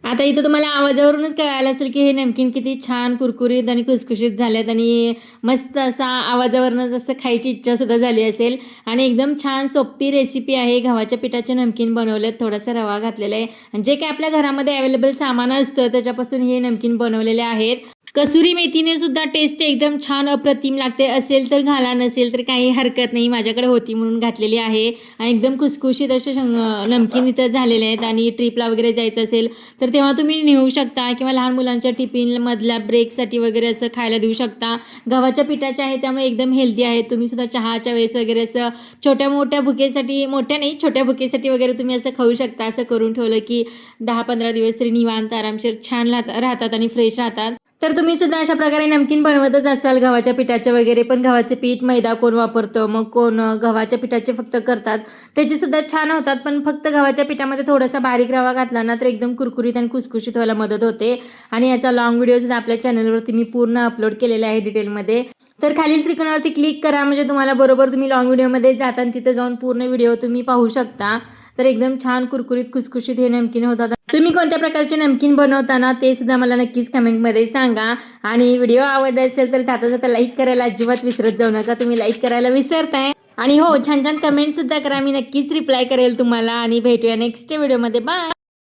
आता इथं तुम्हाला आवाजावरूनच कळालं असेल की हे नमकीन किती छान कुरकुरीत आणि खुसखुशीत झालेत आणि मस्त असा आवाजावरूनच असं खायची इच्छासुद्धा झाली असेल. आणि एकदम छान सोपी रेसिपी आहे. गव्हाच्या पिठाचे नमकीन बनवलेत, थोडासा रवा घातलेला आहे आणि जे काही आपल्या घरामध्ये अवेलेबल सामान असतं त्याच्यापासून हे नमकीन बनवलेले आहेत. कसुरी मेथीने सुद्धा टेस्ट एकदम छान अप्रतिम लागते. असेल तर घाला, नसेल तर काही हरकत नाही, माझ्याकडे होती म्हणून घातलेली आहे. आणि एकदम खुसखुशीत असे नमकीन इथं झालेले आहेत. आणि ट्रिपला वगैरे जायचं असेल तर तेव्हा तुम्ही नेऊ शकता किंवा लहान मुलांच्या टिफिनमधल्या ब्रेकसाठी वगैरे असं खायला देऊ शकता. गव्हाच्या पिठाचे आहे त्यामुळे एकदम हेल्दी आहे. तुम्ही सुद्धा चहाच्या वेळेस वगैरे असं छोट्या मोठ्या भुकेसाठी, मोठ्या नाही छोट्या भुकेसाठी वगैरे तुम्ही असं खाऊ शकता. असं करून ठेवलं की 10-15 दिवस तरी निवांत आरामशीर छान राहतात आणि फ्रेश राहतात. तर तुम्ही सुद्धा अशा प्रकारे नमकीन बनवतच असाल गव्हाच्या पिठाचे वगैरे. पण गव्हाचे पीठ, मैदा कोण वापरतं, मग कोण गव्हाच्या पिठाचे फक्त करतात, त्याचे सुद्धा छान होतात. पण फक्त गव्हाच्या पिठामध्ये थोडासा बारीक रवा घातला ना तर एकदम कुरकुरीत आणि खुसखुशीत व्हायला मदत होते. आणि याचा लॉंग व्हिडिओ सुद्धा आपल्या चॅनलवरती मी पूर्ण अपलोड केलेला आहे डिटेलमध्ये. तर खालील त्रिकोणावरती क्लिक करा म्हणजे तुम्हाला बरोबर तुम्ही लॉंग व्हिडिओमध्ये जाता आणि तिथे जाऊन पूर्ण व्हिडिओ तुम्ही पाहू शकता. तर एकदम छान कुरकुरीत खुसखुशीत हे नमकीन होतात. तुम्ही कोणत्या प्रकारचे नमकीन बनवताना ते सुद्धा मला नक्कीच कमेंटमध्ये सांगा. आणि व्हिडिओ आवडला असेल तर जाता जाता लाईक करायला अजिबात विसरत जाऊ नका. तुम्ही लाईक करायला विसरताय. आणि हो, छान छान कमेंट सुद्धा करा, मी नक्कीच रिप्लाय करेल तुम्हाला. आणि भेटूया नेक्स्ट व्हिडिओमध्ये. बाय.